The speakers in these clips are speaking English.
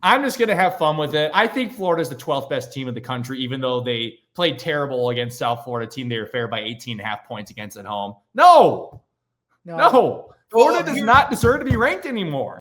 I'm just going to have fun with it. I think Florida's the 12th best team in the country, even though they played terrible against South Florida team. They were favored by 18.5 points against at home. No. Florida does not deserve to be ranked anymore.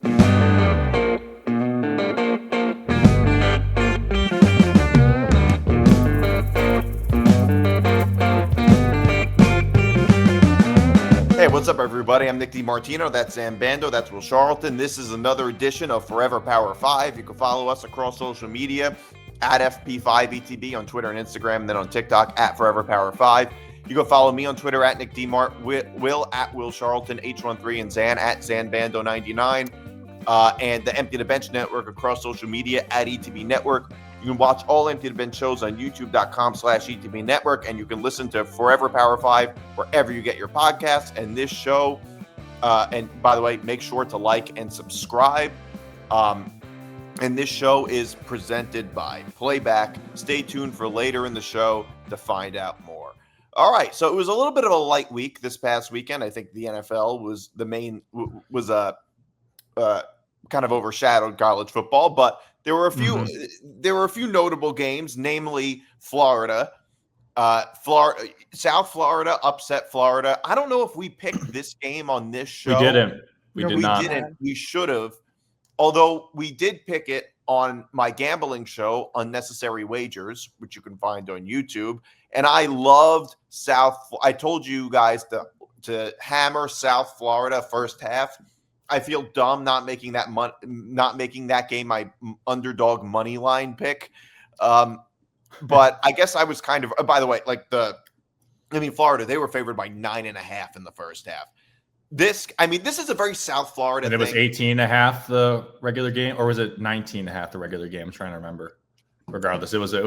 Hey, what's up, everybody? I'm Nick DiMartino. That's Zain Bando. That's Will Charlton. This is another edition of Forever Power 5. You can follow us across social media at FP5 ETB on Twitter and Instagram, and then on TikTok at Forever Power 5. You can follow me on Twitter at Nick DiMart, Will at Will Charlton, H13, and Zan at Zain Bando 99. And the Empty the Bench Network across social media at ETB Network. You can watch all Empty the Bench shows on youtube.com/ETB Network, and you can listen to Forever Power 5 wherever you get your podcasts. And this show, and by the way, make sure to like and subscribe. And this show is presented by Playback. Stay tuned for later in the show to find out more. All right, so it was a little bit of a light week this past weekend. I think the NFL was kind of overshadowed college football, but there were a few notable games, namely Florida. South Florida upset Florida. I don't know if we picked this game on this show. We didn't. We didn't. We should have. Although we did pick it on my gambling show, Unnecessary Wagers, which you can find on YouTube. And I loved I told you guys to hammer South Florida first half. I feel dumb not making that game my underdog money line pick. But I guess I was kind of, by the way, Florida, they were favored by 9.5 in the first half. This is a very South Florida thing. And it was 18.5 the regular game, or was it 19.5 the regular game? I'm trying to remember. Regardless, it was a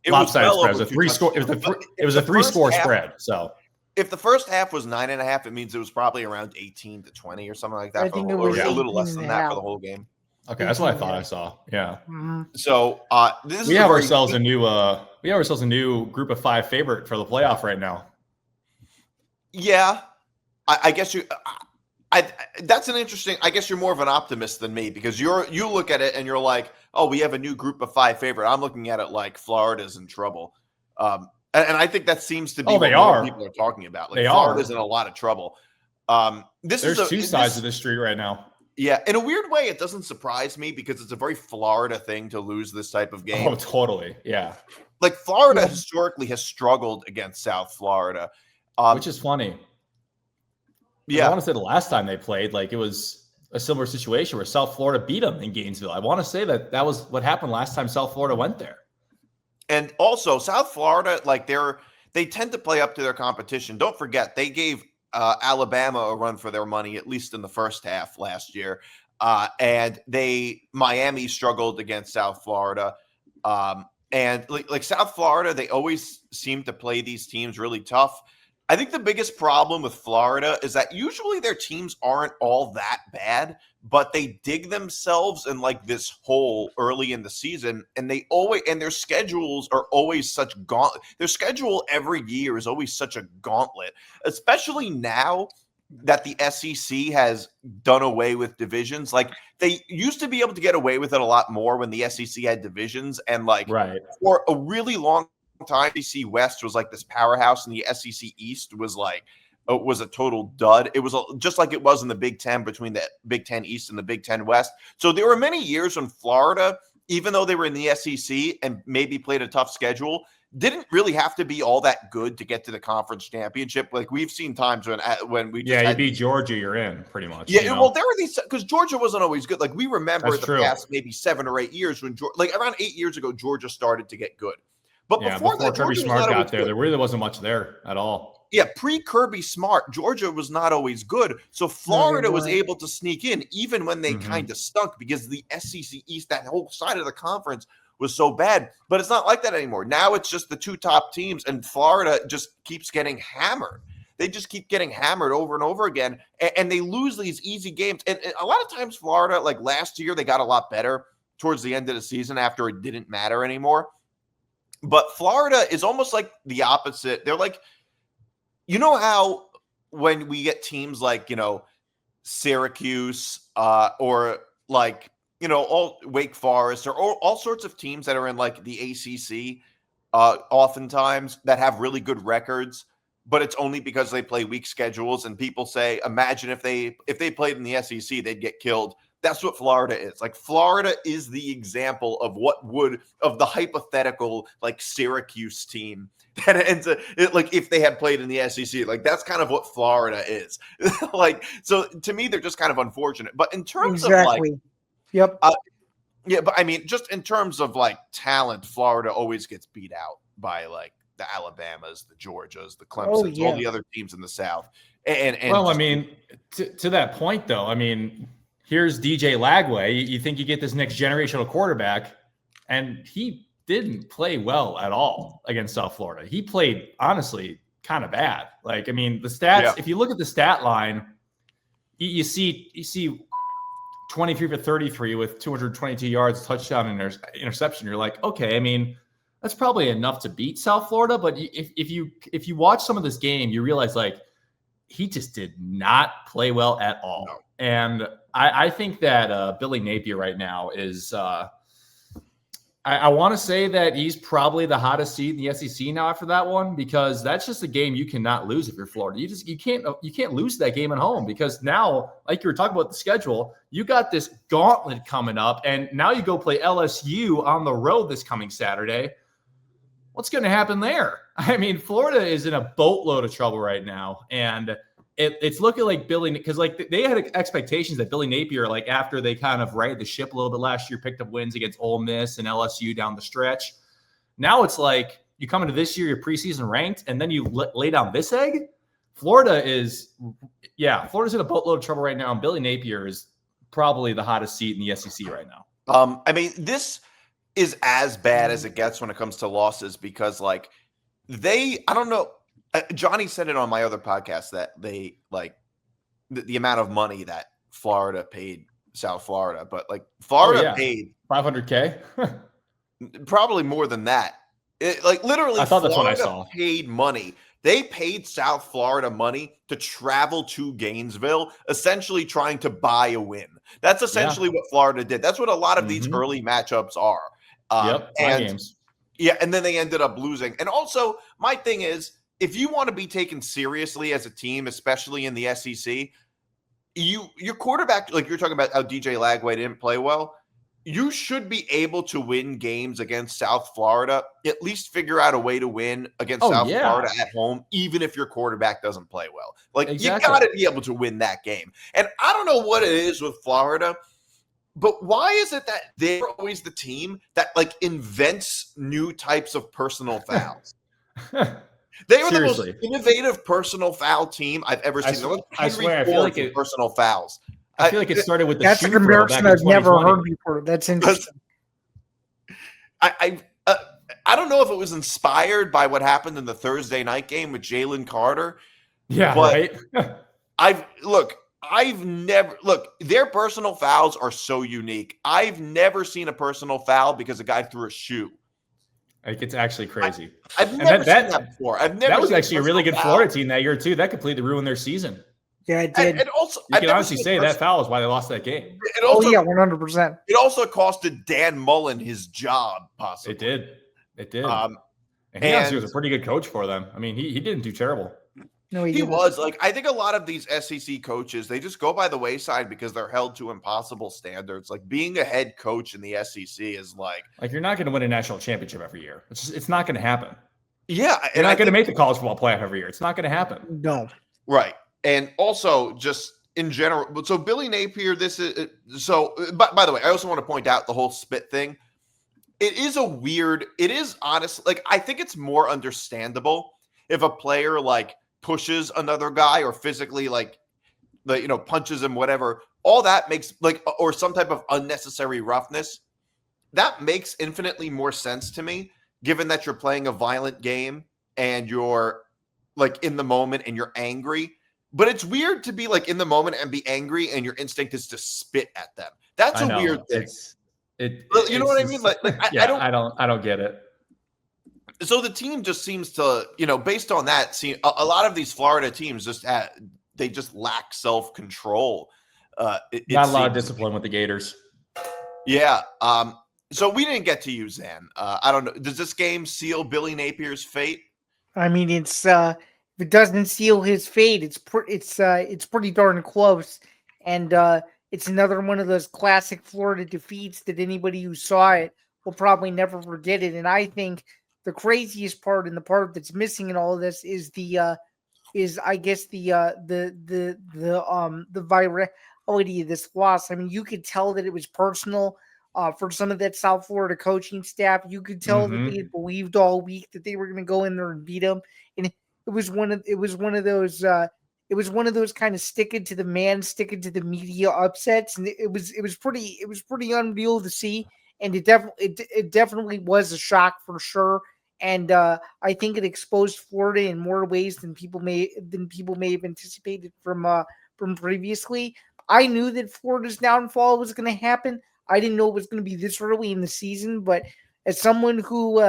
lopsided spread. It was a three-score spread. So if the first half was 9.5, it means it was probably around 18-20 or something like that. I think it was a little less than that for the whole game. Okay, that's what I thought I saw. Yeah. Mm-hmm. So we have ourselves a new group of 5 favorite for the playoff right now. Yeah, I guess you. That's an interesting. I guess you're more of an optimist than me, because you look at it and you're like, oh, we have a new group of 5 favorite. I'm looking at it like Florida's in trouble. And I think that seems to be what people are talking about. Like Florida's in a lot of trouble. There's two sides of the street right now. Yeah, in a weird way, it doesn't surprise me because it's a very Florida thing to lose this type of game. Oh, totally. Yeah. Like Florida historically has struggled against South Florida. Which is funny. Yeah. I want to say the last time they played, it was a similar situation where South Florida beat them in Gainesville. I want to say that was what happened last time South Florida went there. And also, South Florida, they tend to play up to their competition. Don't forget, they gave Alabama a run for their money, at least in the first half last year. And Miami struggled against South Florida. And South Florida, they always seem to play these teams really tough. I think the biggest problem with Florida is that usually their teams aren't all that bad, but they dig themselves in this hole early in the season, and their schedules are always such gauntlet. Their schedule every year is always such a gauntlet, especially now that the SEC has done away with divisions. They used to be able to get away with it a lot more when the SEC had divisions, and for a really long time, SEC West was this powerhouse, and the SEC East was a total dud. It was just like it was in the Big Ten, between the Big Ten East and the Big Ten West. So there were many years when Florida, even though they were in the SEC and maybe played a tough schedule, didn't really have to be all that good to get to the conference championship. We've seen times when we you beat Georgia, you're in pretty much. Yeah, well, there were these, because Georgia wasn't always good. We remember past maybe 7 or 8 years when around 8 years ago, Georgia started to get good. But before Kirby Smart got there really wasn't much there at all. Yeah, pre-Kirby Smart, Georgia was not always good. So Florida was able to sneak in even when they kind of stunk, because the SEC East, that whole side of the conference, was so bad. But it's not like that anymore. Now it's just the 2 top teams, and Florida just keeps getting hammered. They just keep getting hammered over and over again, and they lose these easy games. And a lot of times Florida, last year, they got a lot better towards the end of the season after it didn't matter anymore. But Florida is almost like the opposite. They're how when we get teams Syracuse or all Wake Forest or all sorts of teams that are in like the ACC, oftentimes that have really good records, but it's only because they play weak schedules. And people say, imagine if they played in the SEC, they'd get killed. That's what Florida is. Like, Florida is the example of the hypothetical, like, Syracuse team that ends up, like, if they had played in the SEC. Like, that's kind of what Florida is. Like, so to me, they're just kind of unfortunate. But in terms of, like, yep. Yeah, but I mean, just in terms of, like, talent, Florida always gets beat out by, like, the Alabamas, the Georgias, the Clemsons, all the other teams in the South. And well, I mean, to that point, though, I mean, here's DJ Lagway. You think you get this next generational quarterback, and he didn't play well at all against South Florida. He played, honestly, kind of bad. Like, I mean, the stats, if you look at the stat line, you see 23 for 33 with 222 yards, touchdown, and interception. You're like, okay, I mean, that's probably enough to beat South Florida. But if you watch some of this game, you realize, like, he just did not play well at all. No. And I think that Billy Napier right now is I want to say that he's probably the hottest seed in the SEC now after that one, because that's just a game you cannot lose if you're Florida. You can't lose that game at home, because now, like you were talking about the schedule, you got this gauntlet coming up, and now you go play LSU on the road this coming Saturday. What's going to happen there? I mean, Florida is in a boatload of trouble right now, and it's looking like Billy, because like they had expectations that Billy Napier, like after they kind of righted the ship a little bit last year, picked up wins against Ole Miss and LSU down the stretch. Now it's like you come into this year, you're preseason ranked, and then you lay down this egg. Florida's in a boatload of trouble right now, and Billy Napier is probably the hottest seat in the SEC right now. I mean, this is as bad as it gets when it comes to losses, because like I don't know. Johnny said it on my other podcast that they like the amount of money that Florida paid South Florida, but like Florida paid $500K, probably more than that. Like literally, I thought that's Florida what I saw. Paid money. They paid South Florida money to travel to Gainesville, essentially trying to buy a win. That's essentially what Florida did. That's what a lot of these early matchups are. Games. Yeah, and then they ended up losing. And also, my thing is, if you want to be taken seriously as a team, especially in the SEC, your quarterback, like you're talking about how DJ Lagway didn't play well, you should be able to win games against South Florida, at least figure out a way to win against South Florida at home, even if your quarterback doesn't play well. Like, you got to be able to win that game. And I don't know what it is with Florida, but why is it that they're always the team that like invents new types of personal fouls? They were the most innovative personal foul team I've ever seen. I swear, I feel like personal fouls. I feel like it started with the that's a comparison I've never heard before. That's interesting. I don't know if it was inspired by what happened in the Thursday night game with Jalen Carter. Yeah, but right. Their personal fouls are so unique. I've never seen a personal foul because a guy threw a shoe. Like, it's actually crazy. I've never seen that before. That was actually a really good Florida team that year too. That completely ruined their season. Yeah, it did. And also, you can honestly say that foul is why they lost that game. 100%. It also costed Dan Mullen his job, possibly. It did. And he honestly was a pretty good coach for them. I mean, he didn't do terrible. No, he was. Like, I think a lot of these SEC coaches, they just go by the wayside because they're held to impossible standards. Like, being a head coach in the SEC is like you're not going to win a national championship every year. It's not going to happen. Yeah, you're not going to make the college football playoff every year. It's not going to happen. No. Right. And also, just in general, so Billy Napier, this is so. By the way, I also want to point out the whole spit thing. It is honestly, like, I think it's more understandable if a player like pushes another guy or physically like punches him, whatever. All that makes or some type of unnecessary roughness. That makes infinitely more sense to me, given that you're playing a violent game and you're like in the moment and you're angry. But it's weird to be like in the moment and be angry and your instinct is to spit at them. That's a weird thing. You know what I mean? I don't get it. So the team just seems to, based on that, a lot of these Florida teams just lack self-control. Not a lot of discipline with the Gators. Yeah. So we didn't get to use Zan. I don't know. Does this game seal Billy Napier's fate? I mean, it's if it doesn't seal his fate, it's pretty darn close, and it's another one of those classic Florida defeats that anybody who saw it will probably never forget it. And I think the craziest part and the part that's missing in all of this is I guess the virality of this loss. I mean, you could tell that it was personal. For some of that South Florida coaching staff, you could tell that they had believed all week that they were going to go in there and beat them, and it was one of those kind of sticking to the media upsets, and it was pretty unreal to see, and it definitely was a shock for sure. And I think it exposed Florida in more ways than people may have anticipated from previously. I knew that Florida's downfall was going to happen. I didn't know it was going to be this early in the season, but as someone who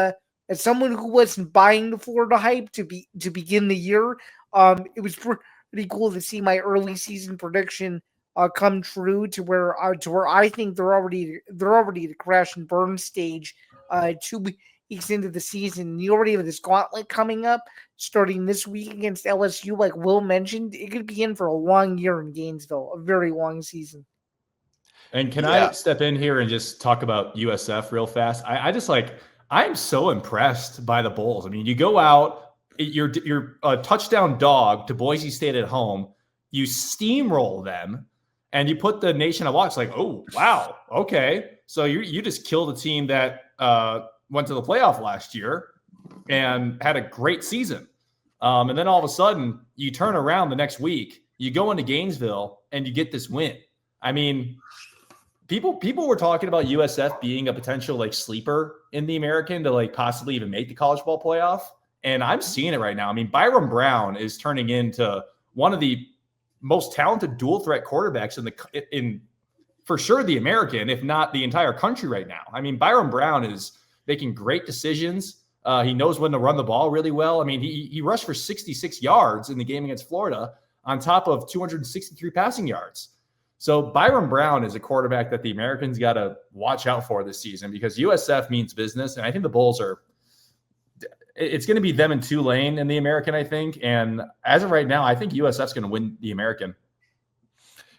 wasn't buying the Florida hype to begin the year, it was pretty cool to see my early season prediction come true to where I think they're already at the crash and burn stage 2 weeks into the season. You already have this gauntlet coming up starting this week against LSU. Like Will mentioned, it could be in for a long year in Gainesville, a very long season. And can I step in here and just talk about USF real fast? I'm so impressed by the Bulls. I mean, you go out, you're a touchdown dog to Boise State at home, you steamroll them, and you put the nation on watch. Like, oh wow, okay, so you just killed a team that went to the playoff last year and had a great season, and then all of a sudden you turn around the next week, you go into Gainesville and you get this win. I mean, People were talking about USF being a potential like sleeper in the American to like possibly even make the college ball playoff. And I'm seeing it right now. I mean, Byron Brown is turning into one of the most talented dual threat quarterbacks in for sure the American, if not the entire country right now. I mean, Byron Brown is making great decisions. He knows when to run the ball really well. I mean, he rushed for 66 yards in the game against Florida on top of 263 passing yards. So Byron Brown is a quarterback that the Americans got to watch out for this season because USF means business. And I think the Bulls it's going to be them and Tulane in the American, I think. And as of right now, I think USF's going to win the American.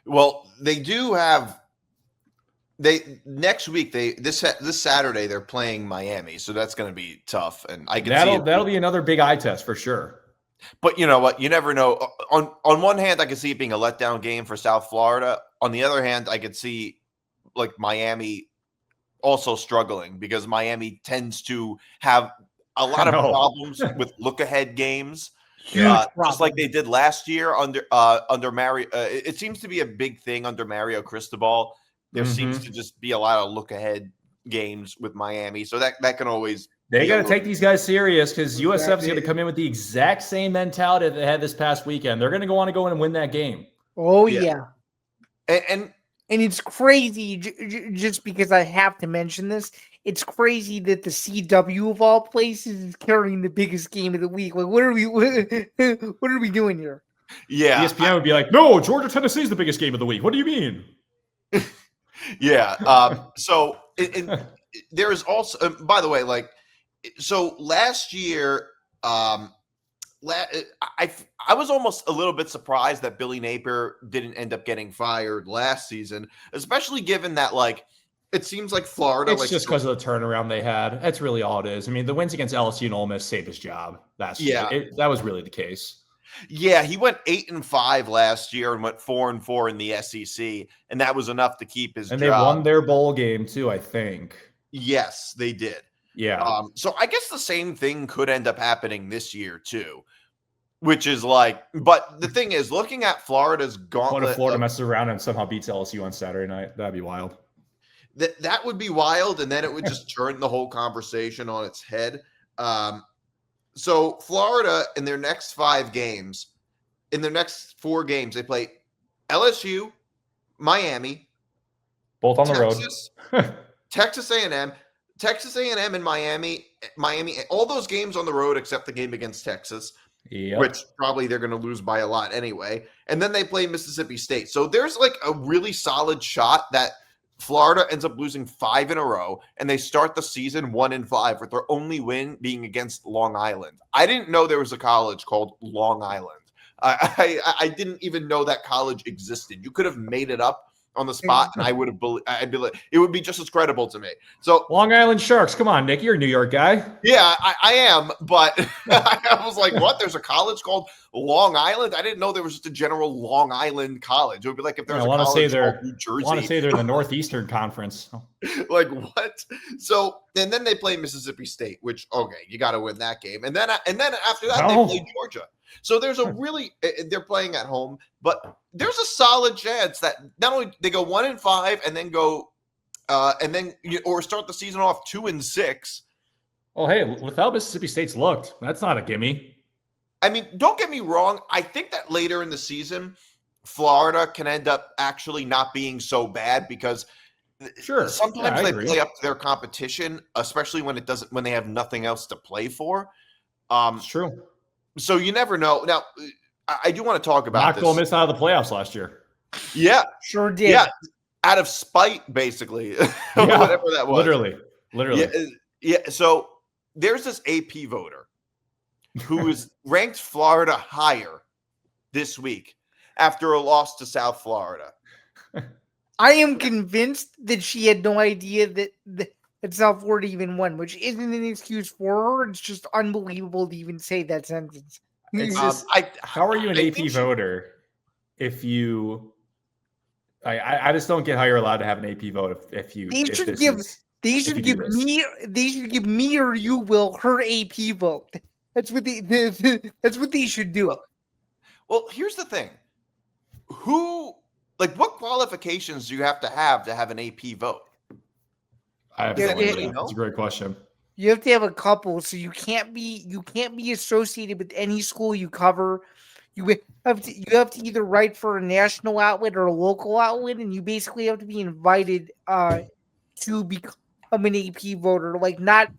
Well, they do have next week, this Saturday, they're playing Miami. So that's going to be tough. And I can that'll be another big eye test for sure. But you know what? You never know. On one hand, I could see it being a letdown game for South Florida. On the other hand, I could see like Miami also struggling because Miami tends to have a lot of problems with look-ahead games, just like they did last year under Mario. It seems to be a big thing under Mario Cristobal. There seems to just be a lot of look-ahead games with Miami, so that can always. They got to take these guys serious because USF is going to come in with the exact same mentality that they had this past weekend. They're going to want to go in and win that game. Oh, yeah. And it's crazy, just because I have to mention this, it's crazy that the CW of all places is carrying the biggest game of the week. Like, what are we doing here? Yeah. ESPN would be like, no, Georgia Tennessee is the biggest game of the week. What do you mean? Yeah. So there is also, by the way, like, so last year, I was almost a little bit surprised that Billy Napier didn't end up getting fired last season, especially given that, like, it seems like Florida. It's just because of the turnaround they had. That's really all it is. I mean, the wins against LSU and Ole Miss saved his job last year. That was really the case. Yeah, he went 8-5 last year and went 4-4 in the SEC, and that was enough to keep his job. And they won their bowl game too, I think. Yes, they did. Yeah. So I guess the same thing could end up happening this year too, which is like, but the thing is, looking at Florida's gauntlet. What if Florida messes around and somehow beats LSU on Saturday night? That'd be wild. That would be wild, and then it would just turn the whole conversation on its head. So Florida, in their next 5 games, in their next 4 games, they play LSU, Miami, both on Texas, the road. Texas A&M, and Miami, all those games on the road except the game against Texas, which probably they're going to lose by a lot anyway. And then they play Mississippi State. So there's like a really solid shot that Florida ends up losing 5 in a row, and they start the season 1-5, with their only win being against Long Island. I didn't know there was a college called Long Island. I didn't even know that college existed. You could have made it up on the spot, and I'd be like, it would be just as credible to me. So Long Island Sharks. Come on, Nick, you're a New York guy. Yeah, I am, but I was like, what? There's a college called Long Island? I didn't know there was just a general Long Island college. It would be like if there was a college called New Jersey. I want to say they're in the Northeastern Conference. Like, what? So, and then they play Mississippi State, which, okay, you got to win that game. And then after that, they play Georgia. So there's a really, they're playing at home, but there's a solid chance that not only they go 1-5 and then go, or start the season off 2-6. Oh, hey, with how Mississippi State's looked, that's not a gimme. I mean, don't get me wrong. I think that later in the season, Florida can end up actually not being so bad because sometimes they play up to their competition, especially when they have nothing else to play for. It's true. So you never know. Now, I do want to talk about this. Ole Miss out of the playoffs last year. Yeah. Sure did. Yeah. Out of spite, basically. Whatever that was. Literally. Yeah. So there's this AP voter who is ranked Florida higher this week after a loss to South Florida. I am convinced that she had no idea that South Florida even won, which isn't an excuse for her. It's just unbelievable to even say that sentence. How are you an AP voter if you? I just don't get how you're allowed to have an AP vote if you. They should give me or you, Will, her AP vote. That's what they should do. Well, here's the thing. What qualifications do you have to have an AP vote? That's a great question. You have to have a couple, so you can't be associated with any school you cover. You have to either write for a national outlet or a local outlet, and you basically have to be invited to become an AP voter. Like not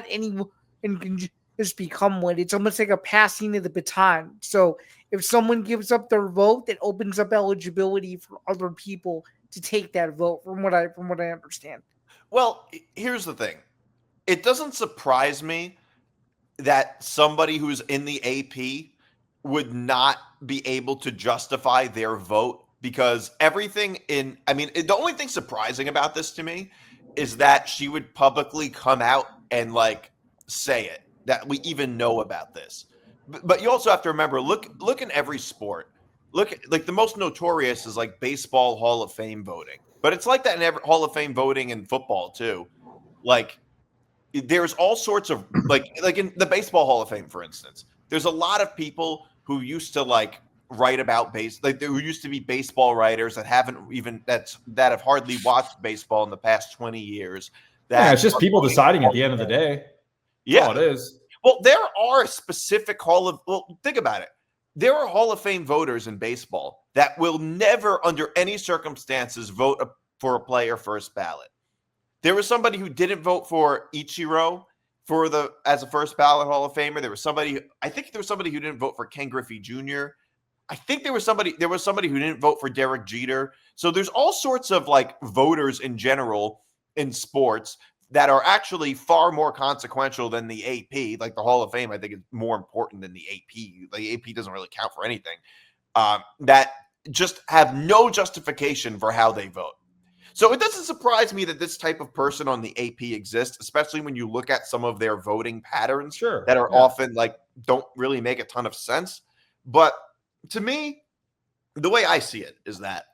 anyone can just become one. It's almost like a passing of the baton. So if someone gives up their vote, that opens up eligibility for other people to take that vote. From what I understand. Well, here's the thing. It doesn't surprise me that somebody who's in the AP would not be able to justify their vote because the only thing surprising about this to me is that she would publicly come out and say it, that we even know about this. But you also have to remember, look in every sport. Look, the most notorious is baseball Hall of Fame voting. But it's like that in every Hall of Fame voting in football too. There's all sorts of like in the Baseball Hall of Fame, for instance. There's a lot of people who used to write about who used to be baseball writers that have hardly watched baseball in the past 20 years. It's just people deciding at the end of the day. Yeah, it is. Well, there are specific think about it. There are Hall of Fame voters in baseball that will never, under any circumstances, vote for a player first ballot. There was somebody who didn't vote for Ichiro as a first ballot Hall of Famer. I think there was somebody who didn't vote for Ken Griffey Jr. I think there was somebody who didn't vote for Derek Jeter. So there's all sorts of voters in general in sports that are actually far more consequential than the AP. The Hall of Fame, I think, is more important than the AP. The AP doesn't really count for anything. That just have no justification for how they vote. So it doesn't surprise me that this type of person on the AP exists, especially when you look at some of their voting patterns that are often don't really make a ton of sense. But to me, the way I see it is that,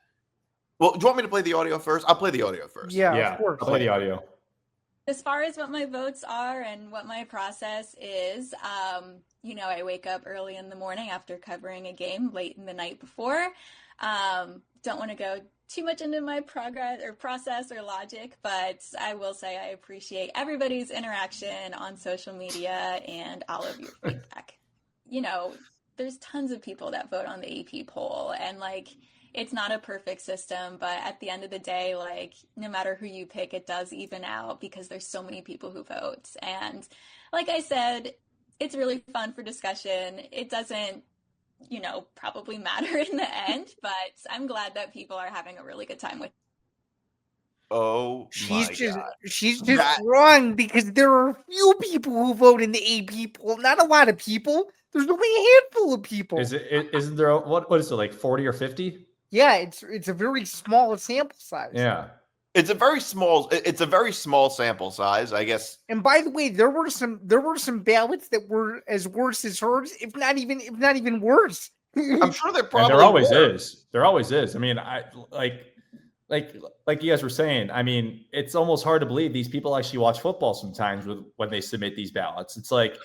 well, do you want me to play the audio first? I'll play the audio first. Yeah, of course. I'll play the audio. As far as what my votes are and what my process is, I wake up early in the morning after covering a game late in the night before. Don't want to go too much into my process or logic, but I will say I appreciate everybody's interaction on social media and all of your feedback. There's tons of people that vote on the AP poll, and it's not a perfect system, but at the end of the day, no matter who you pick, it does even out because there's so many people who vote. And like I said, it's really fun for discussion. It doesn't, probably matter in the end, but I'm glad that people are having a really good time with it. Oh my God. She's just wrong because there are few people who vote in the AP poll. Not a lot of people. There's only a handful of people. Isn't there what is it, like 40 or 50? Yeah, it's a very small sample size. Yeah. It's a very small sample size, I guess. And by the way, there were some ballots that were as worse as hers, if not even worse. I'm sure there probably there always is. There always is. I mean, I like you guys were saying, I mean, it's almost hard to believe these people actually watch football sometimes when they submit these ballots. It's like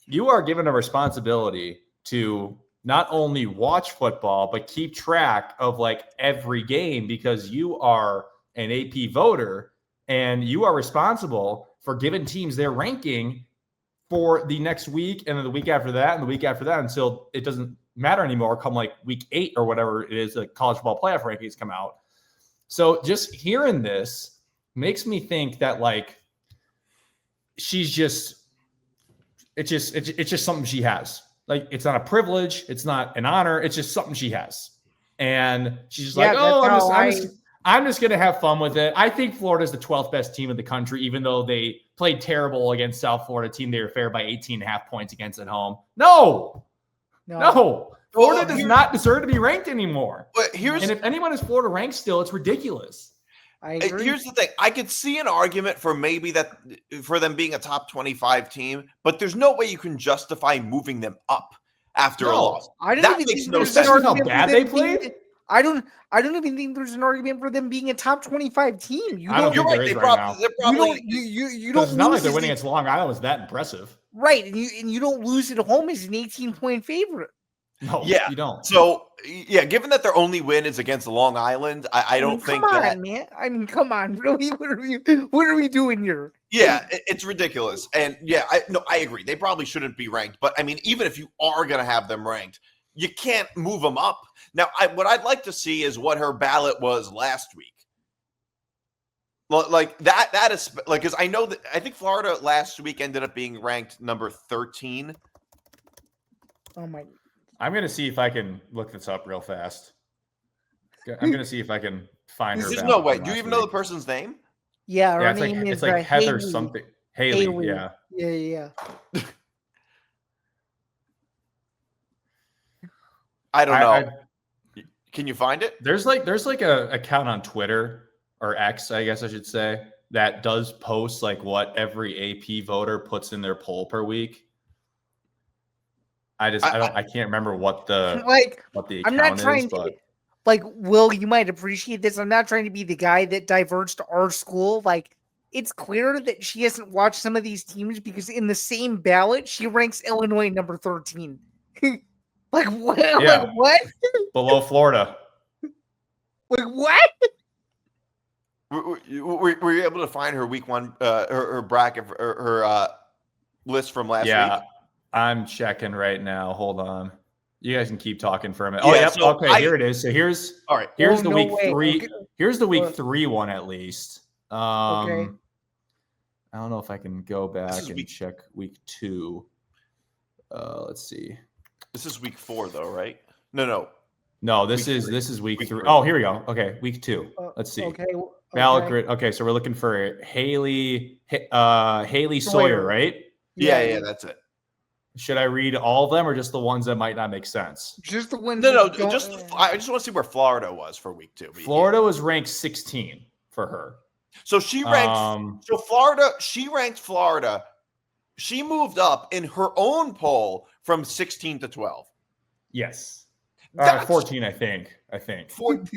you are given a responsibility to not only watch football, but keep track of like every game because you are an AP voter and you are responsible for giving teams their ranking for the next week and then the week after that and the week after that until it doesn't matter anymore come like week 8 or whatever it is, the college football playoff rankings come out. So just hearing this makes me think that like it's just something she has. Like it's not a privilege, it's not an honor, it's just something she has. And she's just like, oh, I'm just gonna have fun with it. I think Florida's the 12th best team in the country, even though they played terrible against South Florida, team they were fair by 18.5 points against at home. No. Florida does not deserve to be ranked anymore. But and if anyone is Florida ranked still, it's ridiculous. I agree. Here's the thing. I could see an argument for maybe that for them being a top 25 team, but there's no way you can justify moving them up after a loss. That makes no sense. Especially how bad they played. I don't even think there's an argument for them being a top 25 team. You're right. They're probably you don't. It's not like they're winning against Long Island was that impressive, right? And you don't lose at home as an 18-point favorite. No, you don't. So yeah, given that their only win is against Long Island, I don't think that. Come on, man. I mean, come on. Really, what are we doing here? Yeah, it's ridiculous. And yeah, I agree. They probably shouldn't be ranked. But I mean, even if you are going to have them ranked, you can't move them up. Now, what I'd like to see is what her ballot was last week. Like that is like, because I think Florida last week ended up being ranked number 13. Oh my. I'm going to see if I can look this up real fast. I'm going to see if I can find her. There's no way. Do you even know the person's name? Yeah, her it's name like, is it's like Heather Haley. something. Haley, yeah. Yeah. I don't know. Can you find it? There's like a account on Twitter or X, I guess I should say, that does post like what every AP voter puts in their poll per week. I can't remember what the account I'm not trying is, but like, Will, you might appreciate this. I'm not trying to be the guy that diverts to our school. Like, it's clear that she hasn't watched some of these teams because in the same ballot, she ranks Illinois number 13. Like, what? Yeah. Like, what? Below Florida. Like, what? Were you able to find her week one, her bracket, her list from last week? Yeah, I'm checking right now. Hold on. You guys can keep talking for a minute. Yeah, here it is. So here's the week 3. Okay. Here's the week 3 one at least. Okay. I don't know if I can go back and check week 2. Let's see. This is week 4 though, right? No. This is week 3. Oh, here we go. Okay, week 2. Let's see. Okay. Ballot grid. Okay, so we're looking for Haley Sawyer, right? Yeah, that's it. Should I read all of them or just the ones that might not make sense? Just the ones. No. I just want to see where Florida was for week 2. Florida was ranked 16 for her. So she ranked. She ranked Florida. She moved up in her own poll from 16 to 12. Yes. 14, I think. 14.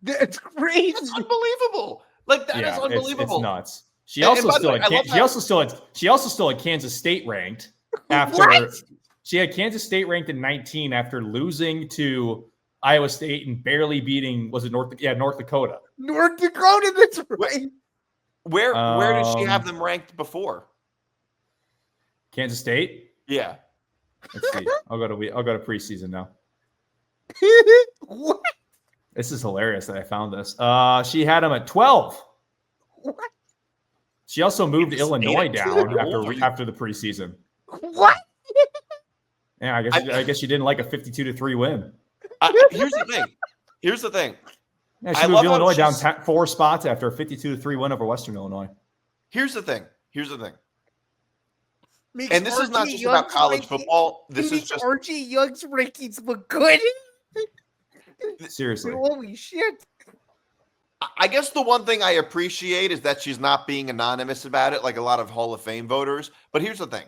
That's crazy. That's unbelievable. Like that is unbelievable. It's nuts. She also still had Kansas State ranked after she had Kansas State ranked in 19 after losing to Iowa State and barely beating North Dakota. North Dakota, that's right. Where did she have them ranked before? Kansas State? Yeah. Let's see. I'll go to preseason now. What? This is hilarious that I found this. She had them at 12. What? She also moved Illinois down after the preseason. What? Yeah, I guess she didn't like a 52-3 win. Here's the thing. Yeah, she moved Illinois down 4 spots after a 52-3 win over Western Illinois. Here's the thing. Makes And this is not RJ just about college football. This is just RJ Young's rankings look good. Seriously. Holy shit. I guess the one thing I appreciate is that she's not being anonymous about it like a lot of Hall of Fame voters. But here's the thing.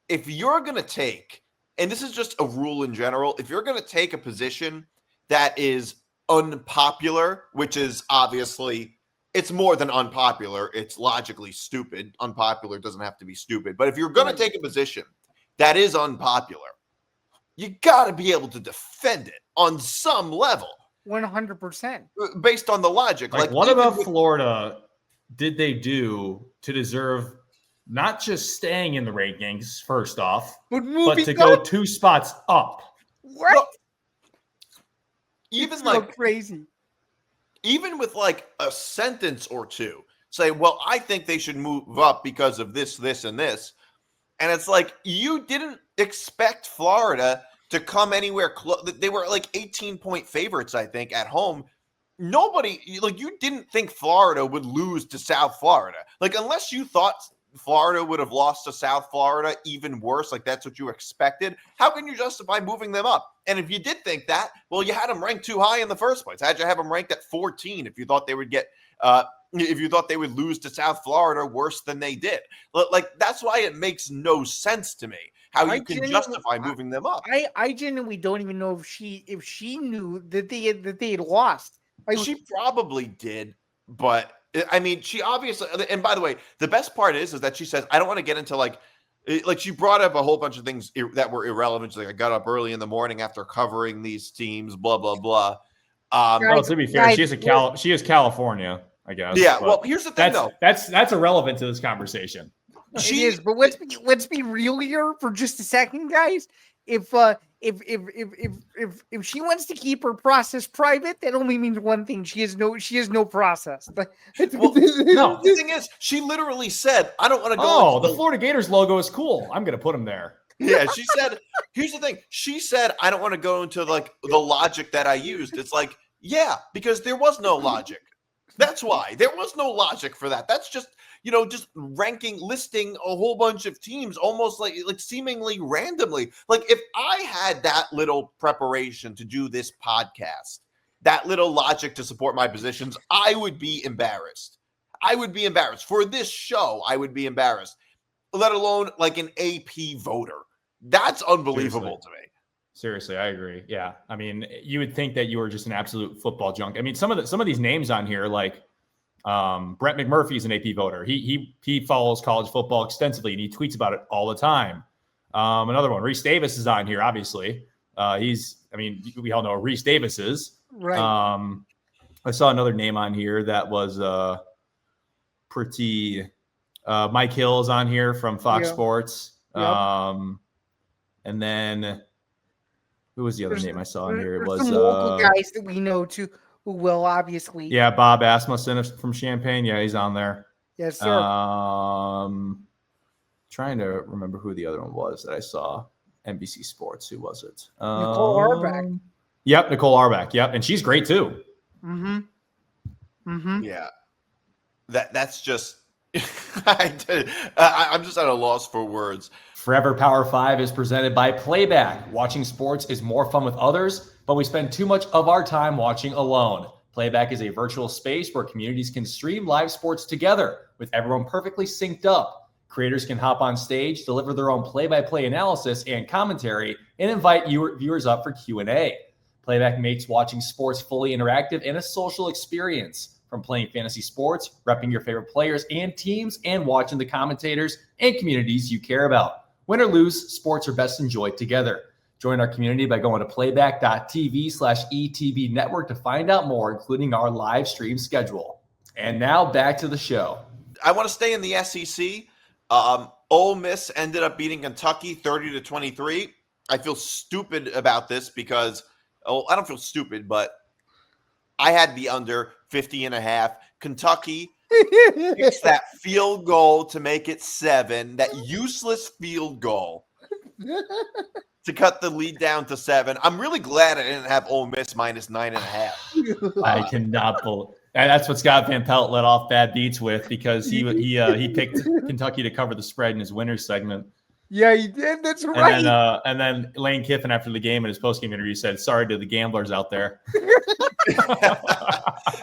If you're going to take, and this is just a rule in general, if you're going to take a position that is unpopular, which is obviously, it's more than unpopular, it's logically stupid. Unpopular doesn't have to be stupid. But if you're going to take a position that is unpopular, you got to be able to defend it on some level. 100%. Based on the logic. Like what about Florida did they do to deserve not just staying in the rankings, first off, but to go 2 spots up? What? Well, even it's like so crazy. Even with like a sentence or two, say, well, I think they should move up because of this, this, and this. And it's like, you didn't expect Florida to come anywhere close. They were like 18-point favorites, I think, at home. Nobody, like, you didn't think Florida would lose to South Florida. Like, unless you thought Florida would have lost to South Florida even worse, like that's what you expected, how can you justify moving them up? And if you did think that, well, you had them ranked too high in the first place. How'd you have them ranked at 14 if you thought they would get if you thought they would lose to South Florida worse than they did? Like, that's why it makes no sense to me how you can justify moving them up. I genuinely don't even know if she knew that they had lost. Like, she probably did, but I mean, she obviously, and by the way, the best part is that she says, I don't want to get into like she brought up a whole bunch of things that were irrelevant. She's like, I got up early in the morning after covering these teams, blah, blah, blah. Well, to be fair, she is California, I guess. Yeah. Well, here's the thing, though. That's irrelevant to this conversation. It is, but let's be real here for just a second, guys. If she wants to keep her process private, that only means one thing: she has no process. Well, no, the thing is, she literally said, "I don't want to go." Oh, the Florida Gators logo is cool. I'm going to put them there. Yeah, she said. Here's the thing: she said, "I don't want to go into like the logic that I used." It's like, yeah, because there was no logic. That's why there was no logic for that. That's just, just listing a whole bunch of teams almost like seemingly randomly. Like, if I had that little preparation to do this podcast, that little logic to support my positions, I would be embarrassed. For this show, I would be embarrassed, let alone like an AP voter. That's unbelievable to me. Seriously, I agree. Yeah, I mean, you would think that you were just an absolute football junk. I mean, some of these names on here, like Brett McMurphy's an AP voter. He follows college football extensively and he tweets about it all the time. Another one, Reese Davis is on here. Obviously, we all know who Reese Davis is. Right. I saw another name on here that was pretty. Mike Hill is on here from Fox Sports. And then. Who was the other name I saw in here? It was some local guys that we know too, who will obviously. Yeah, Bob Asmussen from Champaign. Yeah, he's on there. Yes, sir. Trying to remember who the other one was that I saw. NBC Sports. Who was it? Nicole Auerbach. Yep, Nicole Auerbach. Yep, and she's great too. Mm-hmm. Mm-hmm. Yeah, that's just. I'm just at a loss for words. Forever Power 5 is presented by Playback. Watching sports is more fun with others, but we spend too much of our time watching alone. Playback is a virtual space where communities can stream live sports together with everyone perfectly synced up. Creators can hop on stage, deliver their own play-by-play analysis and commentary, and invite viewers up for Q&A. Playback makes watching sports fully interactive and a social experience. From playing fantasy sports, repping your favorite players and teams, and watching the commentators and communities you care about. Win or lose, sports are best enjoyed together. Join our community by going to playback.tv/ETB network to find out more, including our live stream schedule. And now back to the show. I want to stay in the SEC. Ole Miss ended up beating Kentucky 30-23. I feel stupid about this because, I don't feel stupid, but I had the under 50.5. Kentucky kicks that field goal to make it 7. That useless field goal. to cut the lead down to 7. I'm really glad I didn't have Ole Miss minus 9.5. I cannot believe. And that's what Scott Van Pelt let off bad beats with, because he picked Kentucky to cover the spread in his winners segment. Yeah, he did. That's right. And then Lane Kiffin, after the game in his post-game interview, said, "Sorry to the gamblers out there."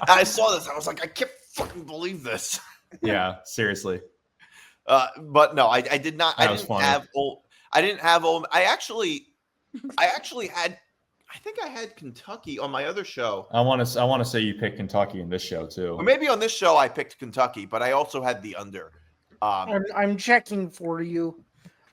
I saw this. I was like, I can't fucking believe this. Yeah, seriously. But no, I did not. That was funny. I didn't have Ole. I actually had. I think I had Kentucky on my other show. I want to say you picked Kentucky in this show too. Or maybe on this show I picked Kentucky, but I also had the under. I'm checking for you.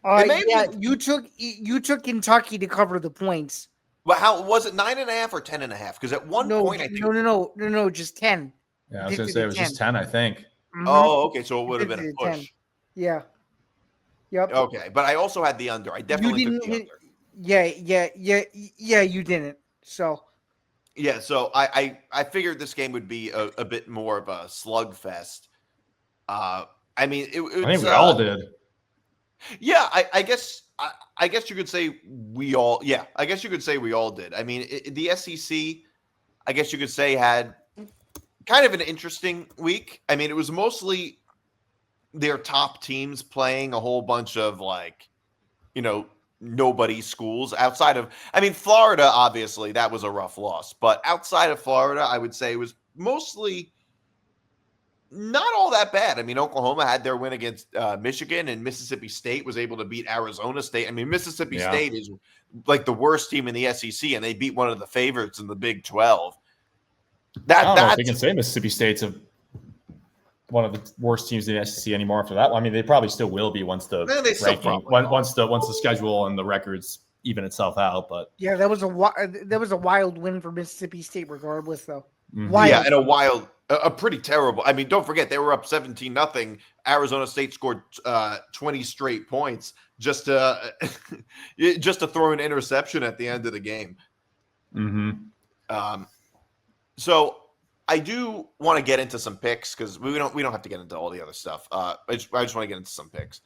Yeah, you took Kentucky to cover the points. Well, how was it? 9.5 or 10.5? Because at one point I think no, just 10. Yeah, I was gonna say it was 10. Just 10, I think. Mm-hmm. Oh, okay, so it would have been a push. 10. Yeah. Yep. Okay, but I also had the under. I definitely took the under. Yeah, you didn't. So. Yeah, so I figured this game would be a bit more of a slugfest. I mean, I think we all did. Yeah, I guess you could say we all. Yeah, I guess you could say we all did. I mean, the SEC, I guess you could say, had kind of an interesting week. I mean, it was mostly their top teams playing a whole bunch of nobody schools outside of. I mean, Florida, obviously, that was a rough loss, but outside of Florida, I would say it was mostly not all that bad. I mean, Oklahoma had their win against Michigan, and Mississippi State was able to beat Arizona State. I mean, Mississippi State is like the worst team in the SEC, and they beat one of the favorites in the Big 12. I don't know if we can say Mississippi State's one of the worst teams in the SEC anymore after that. I mean, they probably still will be once the once the schedule and the records even itself out. But yeah, that was a wild win for Mississippi State, regardless, though. Mm-hmm. Yeah, and a pretty terrible. I mean, don't forget they were up 17-0. Arizona State scored 20 straight points just to throw an interception at the end of the game. Mm-hmm. So I do want to get into some picks because we don't have to get into all the other stuff. I just want to get into some picks.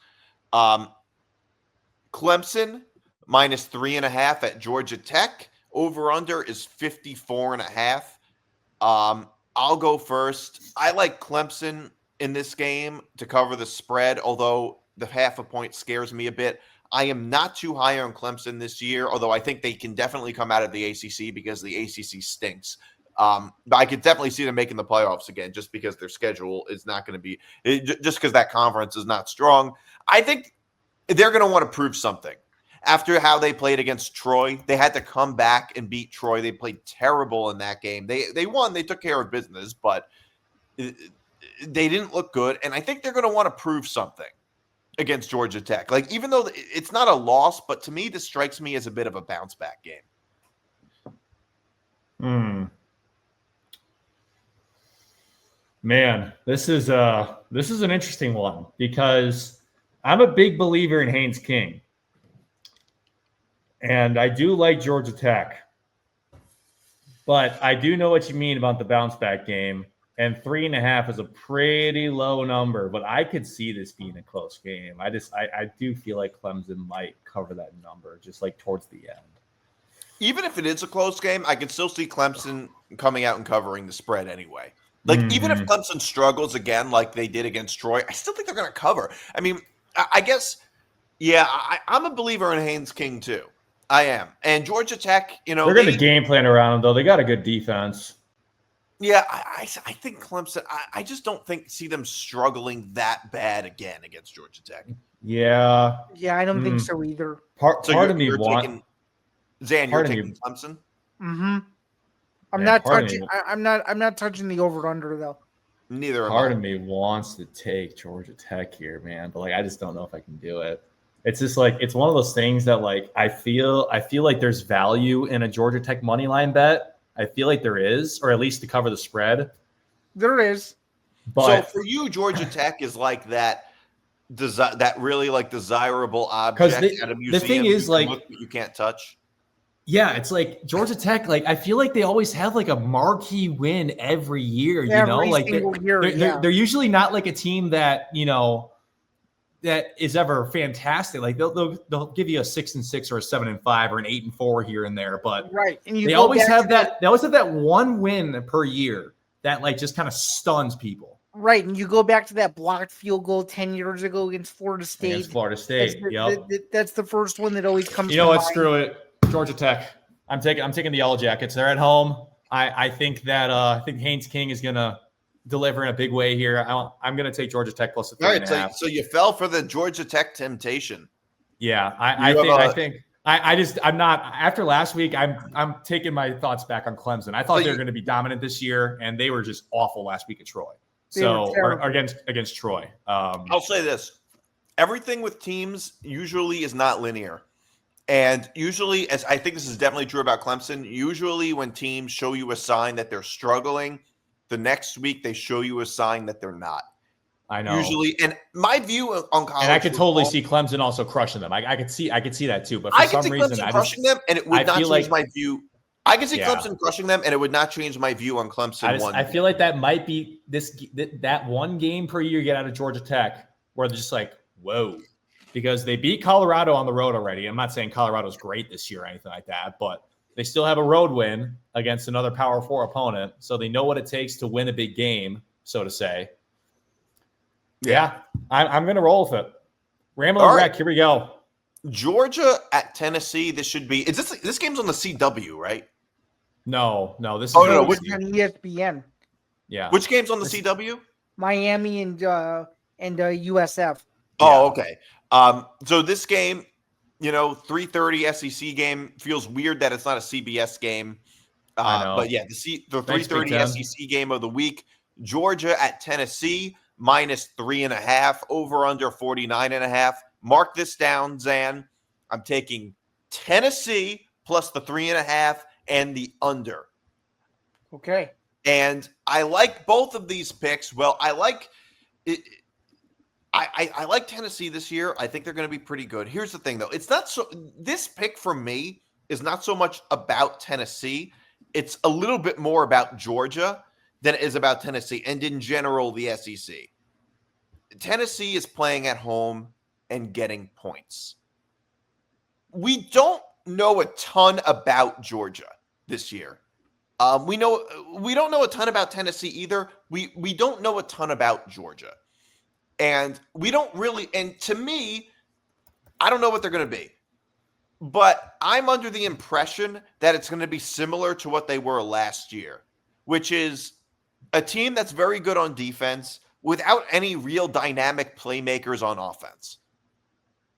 Clemson minus 3.5 at Georgia Tech. Over under is 54.5. I'll go first. I like Clemson in this game to cover the spread, although the half a point scares me a bit. I am not too high on Clemson this year, although I think they can definitely come out of the ACC because the ACC stinks. But I could definitely see them making the playoffs again just because their schedule is not going to be – just because that conference is not strong. I think they're going to want to prove something. After how they played against Troy, they had to come back and beat Troy. They played terrible in that game. They won. They took care of business, but they didn't look good. And I think they're going to want to prove something against Georgia Tech. Like, even though it's not a loss, but to me, this strikes me as a bit of a bounce-back game. Man, this is an interesting one because I'm a big believer in Haynes King. And I do like Georgia Tech, but I do know what you mean about the bounce back game. And 3.5 is a pretty low number, but I could see this being a close game. I do feel like Clemson might cover that number just like towards the end. Even if it is a close game, I can still see Clemson coming out and covering the spread anyway. Like, even if Clemson struggles again like they did against Troy, I still think they're going to cover. I mean, I guess, yeah, I'm a believer in Haynes King too. I am. And Georgia Tech, they're going to game plan around them, though. They got a good defense. Yeah, I think Clemson, I just don't see them struggling that bad again against Georgia Tech. Yeah. Yeah, I don't think so either. Part of me wants Zain, you're taking Clemson? Mm-hmm. I'm not touching the over-under, though. Neither part of me wants to take Georgia Tech here, man. But, I just don't know if I can do it. It's just it's one of those things that I feel like there's value in a Georgia Tech money line bet. I feel like there is, or at least to cover the spread. There is. But so for you, Georgia Tech is like that really desirable object at a museum. The thing is you can't touch. Yeah, it's like Georgia Tech. I feel like they always have a marquee win every year. Every single year. They're usually not a team that that is ever fantastic. Like they'll give you a 6-6 or a 7-5 or an 8-4 here and there, but right. And they always have that. They always have that one win per year that like just kind of stuns people. Right, and you go back to that blocked field goal 10 years ago against Florida State. That's the first one that always comes. You know what? Screw it, Georgia Tech. I'm taking the Yellow Jackets. They're at home. I think that Haynes King is gonna deliver in a big way here. I'm going to take Georgia Tech plus the 3.5. So you fell for the Georgia Tech temptation. Yeah, I'm not. After last week, I'm taking my thoughts back on Clemson. I thought they were going to be dominant this year, and they were just awful last week at Troy. Or against Troy. I'll say this: everything with teams usually is not linear. And usually, as I think this is definitely true about Clemson, usually when teams show you a sign that they're struggling, the next week they show you a sign that they're not. I know. Usually, and my view on college, and I could totally see Clemson also crushing them. I could see that too. But for some reason, Clemson crushing them, and it would not change my view. I could see Clemson crushing them, and it would not change my view on Clemson. I feel like that might be that one game per year you get out of Georgia Tech where they're just like, whoa. Because they beat Colorado on the road already. I'm not saying Colorado's great this year or anything like that, but they still have a road win against another Power 4 opponent, so they know what it takes to win a big game, so to say. Yeah, I'm going to roll with it. Rambling Wreck, here we go. Georgia at Tennessee. This should be. This game's on the CW, right? No. This is on ESPN. Yeah. Which game's on the CW? Miami and USF. Oh, okay. So this game, 3:30 SEC game, feels weird that it's not a CBS game. But yeah, the 3:30 SEC game of the week, Georgia at Tennessee, -3.5, over under 49.5. Mark this down, Zan. I'm taking Tennessee plus the 3.5 and the under. Okay. And I like both of these picks. Well, I like it. I like Tennessee this year. I think they're going to be pretty good. Here's the thing, though. It's not so. This pick for me is not so much about Tennessee. It's a little bit more about Georgia than it is about Tennessee, and in general, the SEC. Tennessee is playing at home and getting points. We don't know a ton about Georgia this year. We don't know a ton about Tennessee either. We don't know a ton about Georgia. And we don't really, and to me, I don't know what they're going to be. But I'm under the impression that it's going to be similar to what they were last year, which is a team that's very good on defense without any real dynamic playmakers on offense.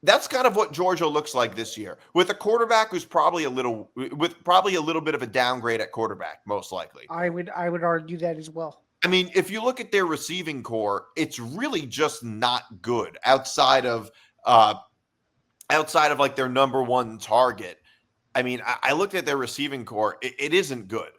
That's kind of what Georgia looks like this year, with a quarterback who's probably a little bit of a downgrade at quarterback, most likely. I would argue that as well. I mean, if you look at their receiving core, it's really just not good outside of like their number one target. I mean, I looked at their receiving core; it isn't good,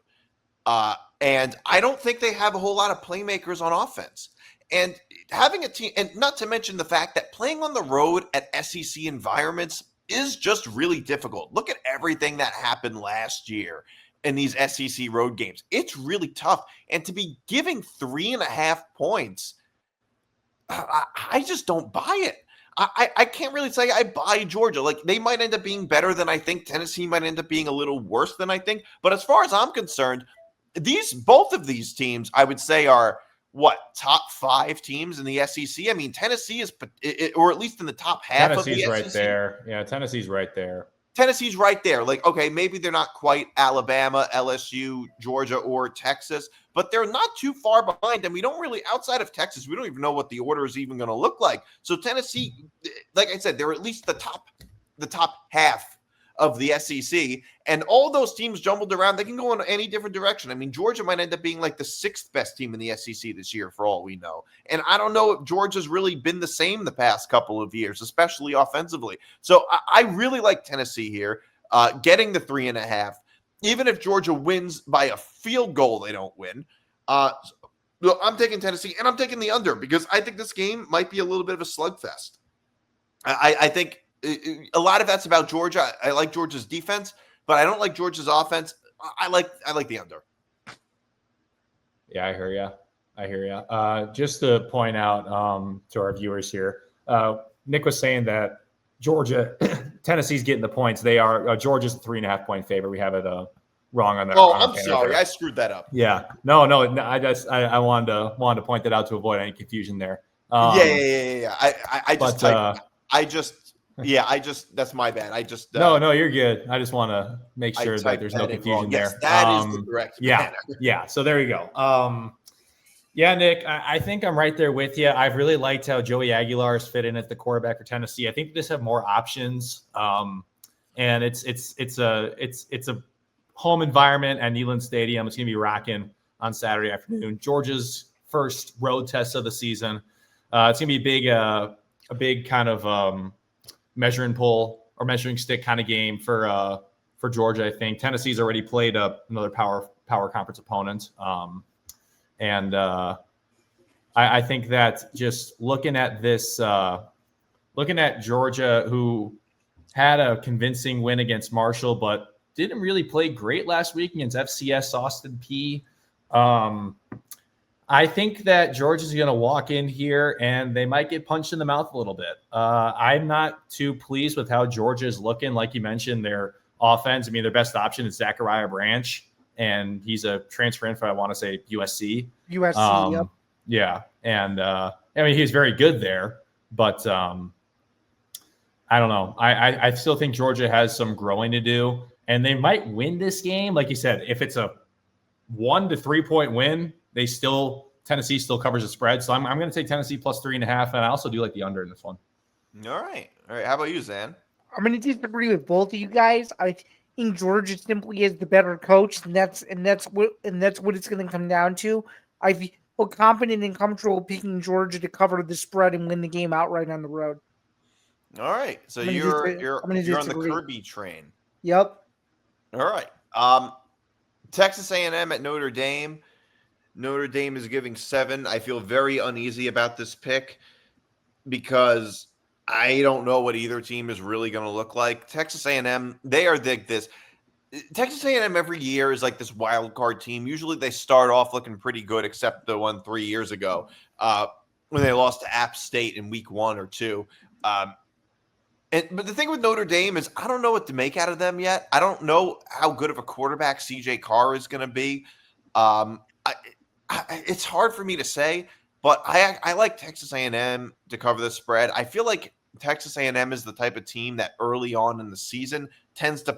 and I don't think they have a whole lot of playmakers on offense. And having a team, and not to mention the fact that playing on the road at SEC environments is just really difficult. Look at everything that happened last year in these SEC road games. It's really tough. And to be giving 3.5 points, I just don't buy it. I can't really say I buy Georgia. Like, they might end up being better than I think. Tennessee might end up being a little worse than I think. But as far as I'm concerned, both of these teams, I would say, are top 5 teams in the SEC. I mean, Tennessee is, or at least in the top half of the SEC. Tennessee's right there. Yeah, Tennessee's right there. Tennessee's right there. Like, okay, maybe they're not quite Alabama, LSU, Georgia, or Texas, but they're not too far behind. And we don't really, outside of Texas, we don't even know what the order is even going to look like. So Tennessee, like I said, they're at least the top half of the SEC, and all those teams jumbled around. They can go in any different direction. I mean, Georgia might end up being like the 6th best team in the SEC this year, for all we know. And I don't know if Georgia's really been the same the past couple of years, especially offensively. So I really like Tennessee here, getting the 3.5. Even if Georgia wins by a field goal, they don't win. I'm taking Tennessee, and I'm taking the under because I think this game might be a little bit of a slugfest. I think a lot of that's about Georgia. I like Georgia's defense, but I don't like Georgia's offense. I like the under. Yeah, I hear you. Just to point out to our viewers here, Nick was saying that Georgia, Tennessee's getting the points. They are Georgia's a 3.5-point favorite. We have it wrong on there. Oh, I'm sorry, I screwed that up. Yeah, no. I wanted to point that out to avoid any confusion there. Yeah. That's my bad. No, you're good. I just want to make sure that there's no confusion there. Yes, that is the correct manner. Yeah. So there you go. Yeah, Nick, I think I'm right there with you. I've really liked how Joey Aguilar's fit in at the quarterback for Tennessee. I think they just have more options, and it's a home environment at Neyland Stadium. It's going to be rocking on Saturday afternoon. Georgia's first road test of the season. It's going to be a big kind of measuring pole or measuring stick kind of game for Georgia. I think Tennessee's already played another power conference opponent. And I think that just looking at this, looking at Georgia, who had a convincing win against Marshall, but didn't really play great last week against FCS Austin Peay. I think that Georgia's going to walk in here and they might get punched in the mouth a little bit. I'm not too pleased with how Georgia is looking. Like you mentioned, their offense, their best option is Zachariah Branch, and he's a transfer in for, I want to say, USC. Yep. Yeah. And, he's very good there, but I don't know. I still think Georgia has some growing to do, and they might win this game. Like you said, if it's a 1 to 3 point win, Tennessee still covers the spread. So I'm going to take Tennessee plus 3.5. And I also do like the under in this one. All right. How about you, Zan? I'm going to disagree with both of you guys. I think Georgia simply is the better coach, and that's what it's going to come down to. I feel confident and comfortable picking Georgia to cover the spread and win the game outright on the road. All right. So you're on the Kirby train. Yep. All right. Texas A&M at Notre Dame. Notre Dame is giving 7. I feel very uneasy about this pick because I don't know what either team is really going to look like. Texas A&M, they are this. Texas A&M every year is like this wild card team. Usually they start off looking pretty good, except the one 3 years ago when they lost to App State in week 1 or 2. But the thing with Notre Dame is I don't know what to make out of them yet. I don't know how good of a quarterback CJ Carr is going to be. It's hard for me to say, but I like Texas A&M to cover the spread. I feel like Texas A&M is the type of team that early on in the season tends to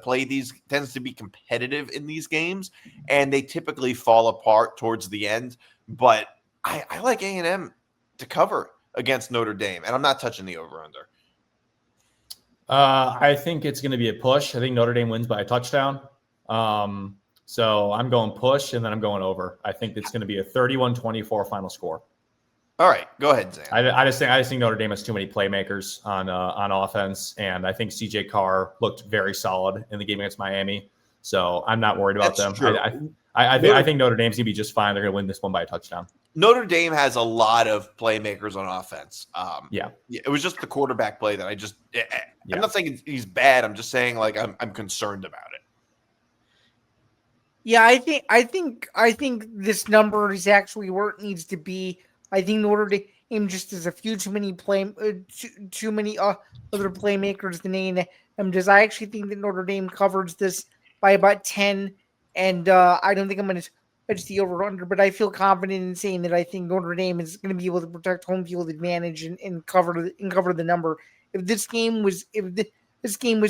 be competitive in these games, and they typically fall apart towards the end. But I like A&M to cover against Notre Dame, and I'm not touching the over-under. I think it's going to be a push. I think Notre Dame wins by a touchdown. So I'm going push, and then I'm going over. I think it's going to be a 31-24 final score. All right, go ahead, Zan. I just think Notre Dame has too many playmakers on offense, and I think CJ Carr looked very solid in the game against Miami. So I'm not worried about them. True. I think Notre Dame's going to be just fine. They're going to win this one by a touchdown. Notre Dame has a lot of playmakers on offense. Yeah. It was just the quarterback play that I'm not saying he's bad. I'm just saying I'm concerned about it. Yeah, I think this number is actually where it needs to be. I think Notre Dame just has a few too many other playmakers than A&M does. I actually think that Notre Dame covers this by about 10, and I don't think I'm going to touch the over/under, but I feel confident in saying that I think Notre Dame is going to be able to protect home field advantage and cover the number. If this game was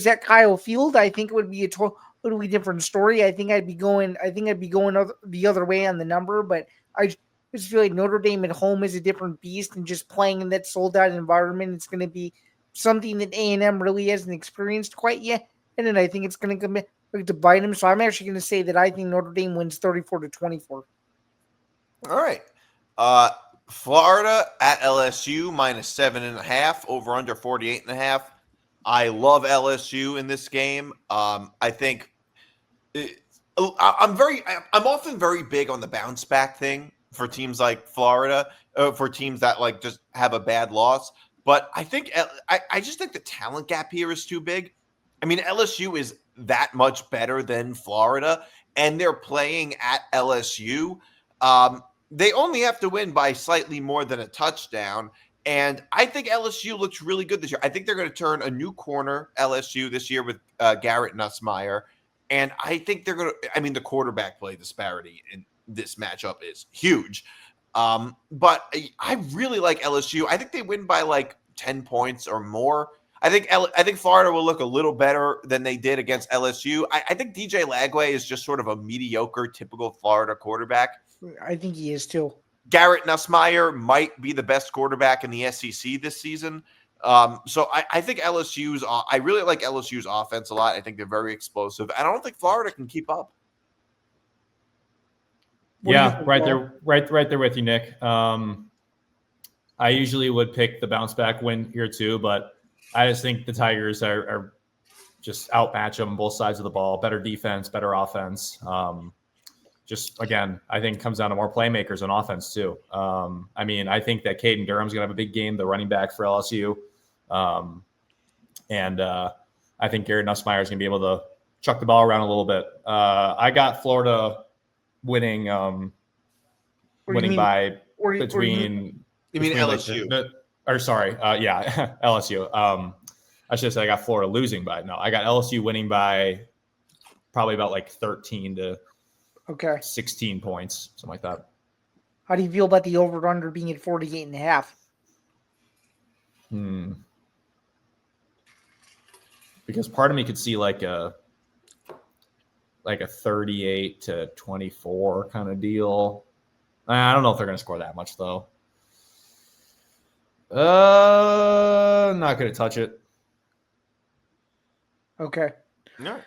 at Kyle Field, I think it would be a totally different story. I think I'd be going the other way on the number, but I just feel like Notre Dame at home is a different beast, and just playing in that sold-out environment, it's going to be something that A&M really hasn't experienced quite yet, and then I think it's going to come to bite them. So I'm actually going to say that I think Notre Dame wins 34-24. All right. Florida at LSU -7.5, over under 48.5. I love LSU in this game. I think I'm often very big on the bounce back thing for teams like Florida, for teams that just have a bad loss. But I think I just think the talent gap here is too big. LSU is that much better than Florida, and they're playing at LSU. They only have to win by slightly more than a touchdown. And I think LSU looks really good this year. I think they're going to turn a new corner, LSU, this year with Garrett Nussmeier. And I think they're going to – I mean, the quarterback play disparity in this matchup is huge. But I really like LSU. I think they win by like 10 points or more. I think Florida will look a little better than they did against LSU. I think DJ Lagway is just sort of a mediocre, typical Florida quarterback. I think he is too. Garrett Nussmeier might be the best quarterback in the SEC this season. So I think I really like LSU's offense a lot. I think they're very explosive. And I don't think Florida can keep up. Yeah, right there with you, Nick. I usually would pick the bounce back win here too, but I just think the Tigers are just outmatch them both sides of the ball. Better defense, better offense. Just again, I think it comes down to more playmakers on offense too. I mean, I think that Caden Durham's gonna have a big game, the running back for LSU, and I think Garrett Nussmeier is gonna be able to chuck the ball around a little bit. I got Florida winning by between. You mean LSU? LSU. I should say I got Florida losing by I got LSU winning by probably about like 13 to 16 points, something like that. How do you feel about the over-under being at 48.5? Because part of me could see like a 38 to 24 kind of deal. I don't know if they're going to score that much though. Not going to touch it. Okay. No.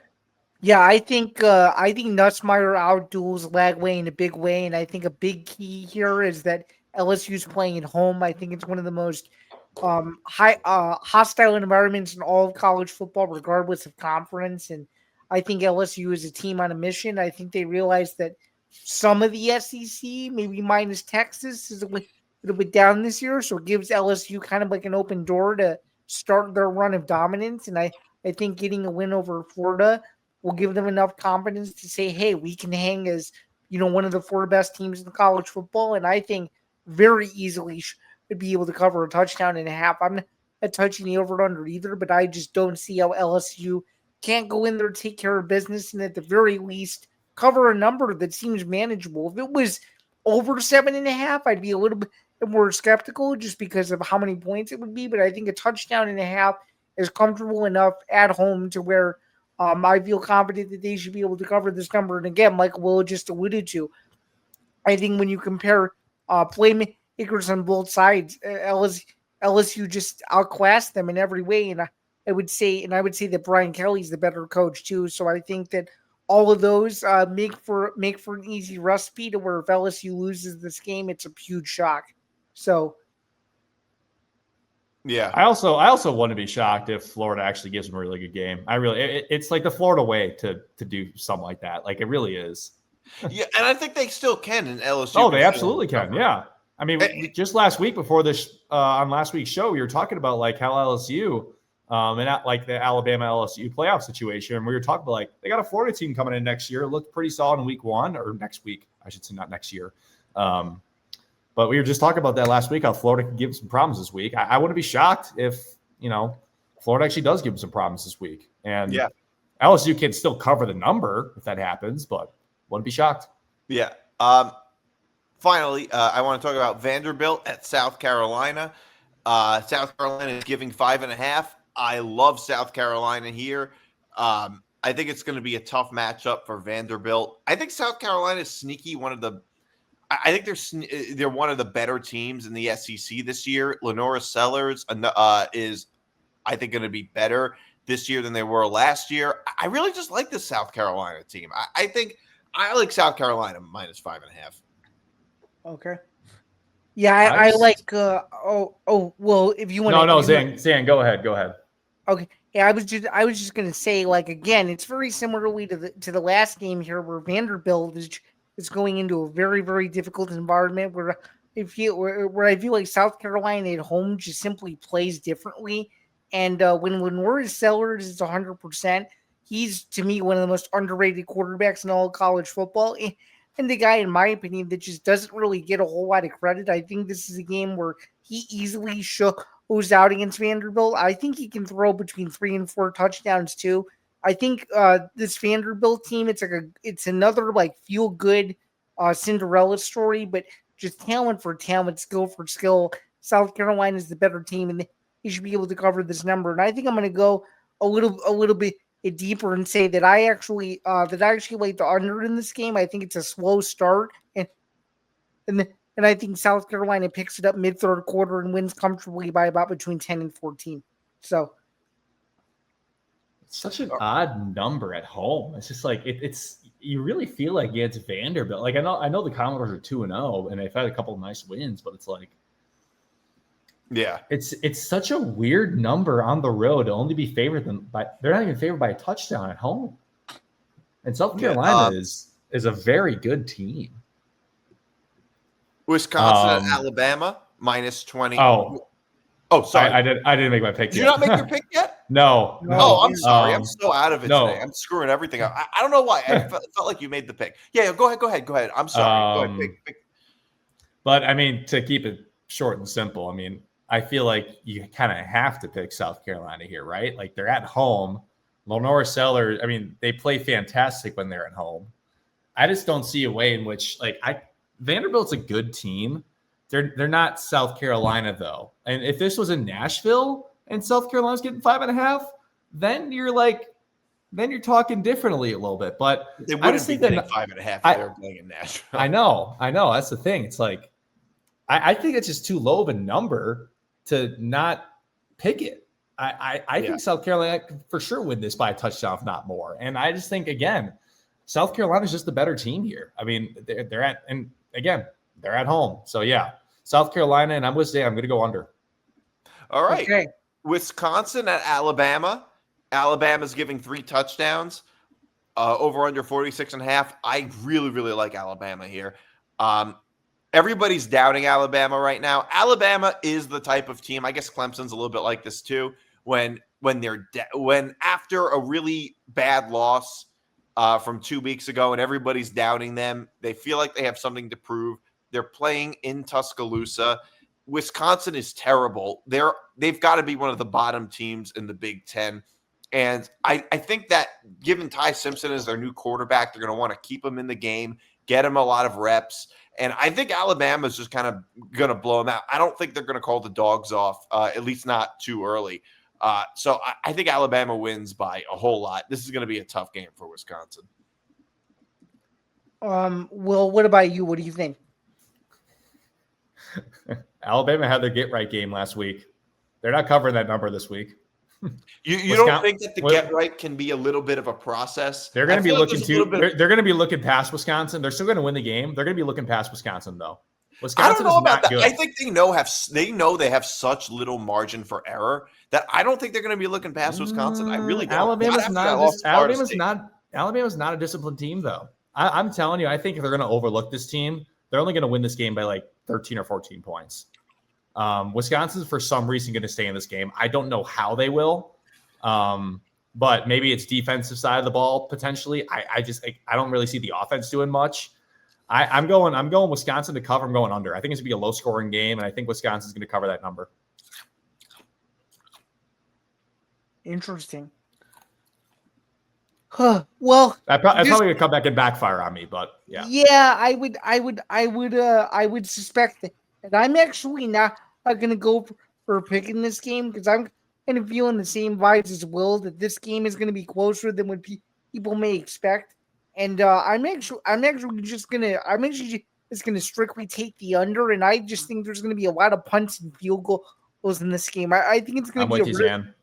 Yeah, I think Nussmeier outduels Lagway in a big way, and I think a big key here is that LSU's playing at home. I think it's one of the most hostile environments in all of college football, regardless of conference. And I think LSU is a team on a mission. I think they realize that some of the SEC, maybe minus Texas, is a little bit down this year, so it gives LSU kind of like an open door to start their run of dominance. And I think getting a win over Florida will give them enough confidence to say, hey, we can hang as, one of the 4 best teams in college football. And I think very easily should be able to cover a touchdown and a half. I'm not touching the over under either, but I just don't see how LSU can't go in there, take care of business, and at the very least cover a number that seems manageable. If it was over 7.5, I'd be a little bit more skeptical just because of how many points it would be. But I think a touchdown and a half is comfortable enough at home to where I feel confident that they should be able to cover this number. And again, like Will just alluded to, I think when you compare playmakers on both sides, LSU just outclassed them in every way. And I would say that Brian Kelly's the better coach too. So I think that all of those make for an easy recipe to where if LSU loses this game, it's a huge shock. So, yeah, I also want to be shocked if Florida actually gives them a really good game. It's like the Florida way to do something like that. Like it really is. Yeah, and I think they still can in LSU. Oh, they absolutely can. Yeah, I mean, just last week before this on last week's show, we were talking about like how LSU. And not like the Alabama LSU playoff situation. And we were talking about like they got a Florida team coming in next year. It looked pretty solid in week 1 or next week. I should say not next year. But we were just talking about that last week, how Florida can give some problems this week. I wouldn't be shocked if, Florida actually does give them some problems this week. And LSU can still cover the number if that happens, but wouldn't be shocked. Yeah. Finally, I want to talk about Vanderbilt at South Carolina. South Carolina is giving 5.5. I love South Carolina here. I think it's going to be a tough matchup for Vanderbilt. I think South Carolina is sneaky. I think they're one of the better teams in the SEC this year. Lenora Sellers is, I think, going to be better this year than they were last year. I really just like this South Carolina team. I think I like South Carolina minus 5.5. Okay. Yeah, I like. Well, if you want. No, Zain, go ahead. Okay. Yeah, I was just gonna say, like, again, it's very similarly to the last game here, where Vanderbilt is going into a very, very difficult environment where I feel like South Carolina at home just simply plays differently. And when Lenore Sellers is 100%, he's to me one of the most underrated quarterbacks in all of college football. And the guy, in my opinion, that just doesn't really get a whole lot of credit. I think this is a game where he easily shows out against Vanderbilt. I think he can throw between 3 and 4 touchdowns too. I think this Vanderbilt team, it's another like feel good Cinderella story, but just talent for talent, skill for skill. South Carolina is the better team, and he should be able to cover this number. And I think I'm going to go a little bit deeper and say that I actually like the under in this game. I think it's a slow start, and I think South Carolina picks it up mid-third quarter and wins comfortably by about between 10 and 14. So it's such an odd number at home. It's just like it's you really feel like it's Vanderbilt. Like I know the Commodores are 2-0 and they've had a couple of nice wins, but it's like it's such a weird number on the road to only be favored they're not even favored by a touchdown at home. And South Carolina is a very good team. Wisconsin and Alabama -20. Oh, sorry. I didn't make my pick Did yet. you not make your pick yet? No. Oh, I'm sorry. I'm so out of it today. I'm screwing everything up. I don't know why. I felt like you made the pick. Yeah, go ahead. I'm sorry. Go ahead. Pick. But I mean, to keep it short and simple, I mean, I feel like you kind of have to pick South Carolina here, right? Like they're at home. Lenore Sellers, I mean, they play fantastic when they're at home. I just don't see a way in which Vanderbilt's a good team. They're not South Carolina though. And if this was in Nashville and South Carolina's getting 5.5, then you're talking differently a little bit. But they wouldn't be getting 5.5 if they were playing in Nashville. I know. That's the thing. It's like I think it's just too low of a number to not pick it. I think South Carolina could for sure win this by a touchdown, if not more. And I just think again, South Carolina's just the better team here. I mean, they're at home. So yeah, South Carolina, and I'm with Zay. I'm going to go under. All right. Okay. Wisconsin at Alabama. Alabama's giving 3 touchdowns. Over under 46.5. I really, really like Alabama here. Everybody's doubting Alabama right now. Alabama is the type of team. I guess Clemson's a little bit like this too. When after a really bad loss from 2 weeks ago, and everybody's doubting them, they feel like they have something to prove. They're playing in Tuscaloosa. Wisconsin is terrible. They've got to be one of the bottom teams in the Big Ten. And I think that given Ty Simpson as their new quarterback, they're going to want to keep him in the game, get him a lot of reps. And I think Alabama's just kind of going to blow them out. I don't think they're going to call the dogs off, at least not too early. So I think Alabama wins by a whole lot. This is going to be a tough game for Wisconsin. Will, what about you? What do you think? Alabama had their get right game last week. They're not covering that number this week. You don't think that the get right can be a little bit of a process? They're going to be looking they're going to be looking past Wisconsin. They're still going to win the game. They're going to be looking past Wisconsin though. Wisconsin I don't know is about that. Good. I think they know they have such little margin for error that I don't think they're going to be looking past Wisconsin. I really don't. Alabama's not a disciplined team though. I'm telling you, I think if they're going to overlook this team, they're only going to win this game by like 13 or 14 points. Wisconsin's for some reason going to stay in this game. I don't know how they will, but maybe it's defensive side of the ball potentially. I don't really see the offense doing much. I'm going Wisconsin to cover. I'm going under. I think it's going to be a low scoring game, and I think Wisconsin's going to cover that number. Interesting. Huh. Well, that's probably going to come back and backfire on me, but yeah. Yeah, I would suspect that. And I'm actually not going to go for picking this game because I'm kind of feeling the same vibes as Will, that this game is going to be closer than what people may expect. And I'm actually just going to strictly take the under. And I just think there's going to be a lot of punts and field goals in this game. I think it's going to be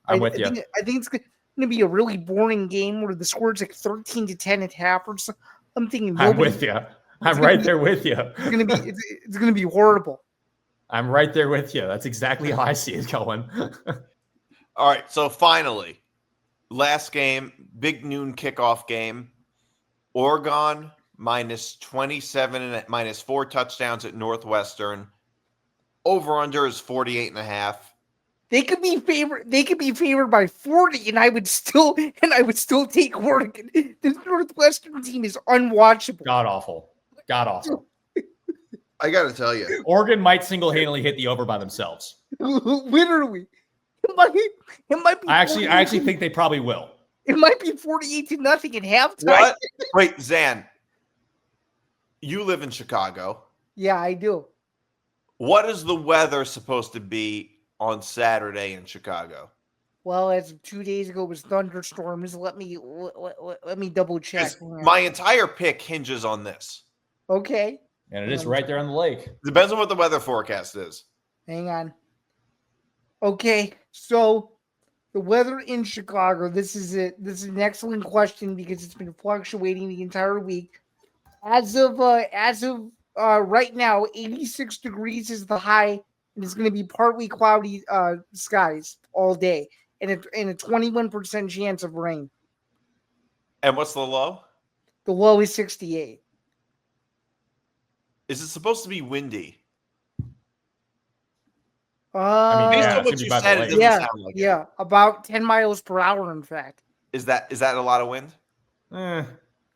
I'm with you. I think it's going to be a really boring game where the score's like 13-10 at half or something. I'm with you. I'm right there with you. It's going to be horrible. I'm right there with you. That's exactly how I see it going. All right. So finally, last game, big noon kickoff game. Oregon -27 and -4 touchdowns at Northwestern. Over under is 48.5. They could be favored by 40, and I would still take Oregon. This Northwestern team is unwatchable. God awful. I got to tell you. Oregon might single-handedly hit the over by themselves. Literally. It might be. I actually think they probably will. It might be 48-0 at halftime. What? Wait, Zan, you live in Chicago. Yeah, I do. What is the weather supposed to be on Saturday in Chicago? Well, as of 2 days ago, it was thunderstorms. Let me double check. My entire pick hinges on this. Okay. And it is right there on the lake. Depends on what the weather forecast is. Hang on. Okay, so the weather in Chicago. This is an excellent question because it's been fluctuating the entire week. As of right now, 86 degrees is the high, and it's going to be partly cloudy skies all day, and a 21% chance of rain. And what's the low? The low is 68. Is it supposed to be windy? Based on what you said, it doesn't sound like it. About 10 miles per hour, in fact. Is that a lot of wind?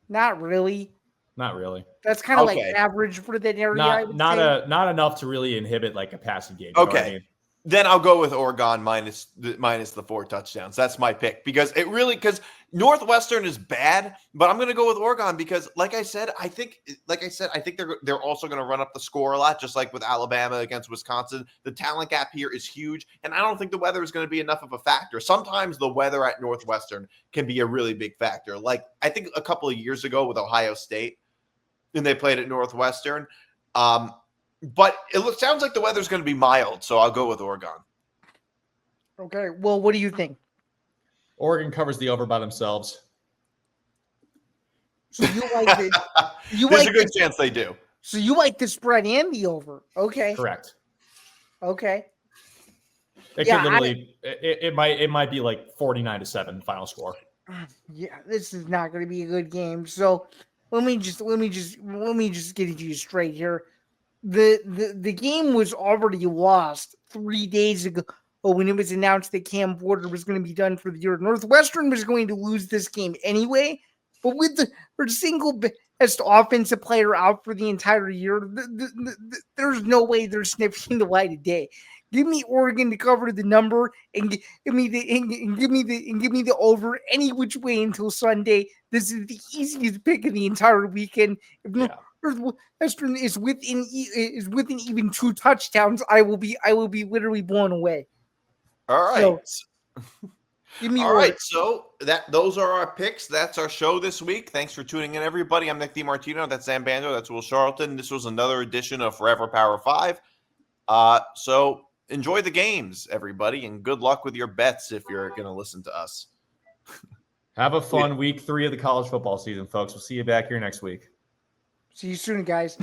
Not really. Not really. That's kind of like average for that area. Not enough to really inhibit like a passing game. Okay. You know what I mean? Then I'll go with Oregon minus the 4 touchdowns. That's my pick because Northwestern is bad, but I'm going to go with Oregon because, like I said, I think they're also going to run up the score a lot, just like with Alabama against Wisconsin. The talent gap here is huge, and I don't think the weather is going to be enough of a factor. Sometimes the weather at Northwestern can be a really big factor. Like I think a couple of years ago with Ohio State, and they played at Northwestern. But it sounds like the weather's going to be mild, so I'll go with Oregon. Okay. Well, what do you think? Oregon covers the over by themselves. So you like it? There's a good chance they do. So you like the spread and the over? Okay. Correct. Okay. It might be like 49-7 final score. Yeah, this is not going to be a good game. So let me just get it to you straight here. The game was already lost 3 days ago when it was announced that Cam Porter was going to be done for the year. Northwestern was going to lose this game anyway, but with their single best offensive player out for the entire year, there's no way they're sniffing the light of day. Give me Oregon to cover the number and give me the over any which way until Sunday. This is the easiest pick of the entire weekend. Northwestern is within even 2 touchdowns, I will be literally blown away. All right. So, give me all right. So those are our picks. That's our show this week. Thanks for tuning in, everybody. I'm Nick DiMartino. That's Zain Bando. That's Will Charlton. This was another edition of Forever Power 5. So enjoy the games, everybody, and good luck with your bets if you're going to listen to us. Have a fun week 3 of the college football season, folks. We'll see you back here next week. See you soon, guys.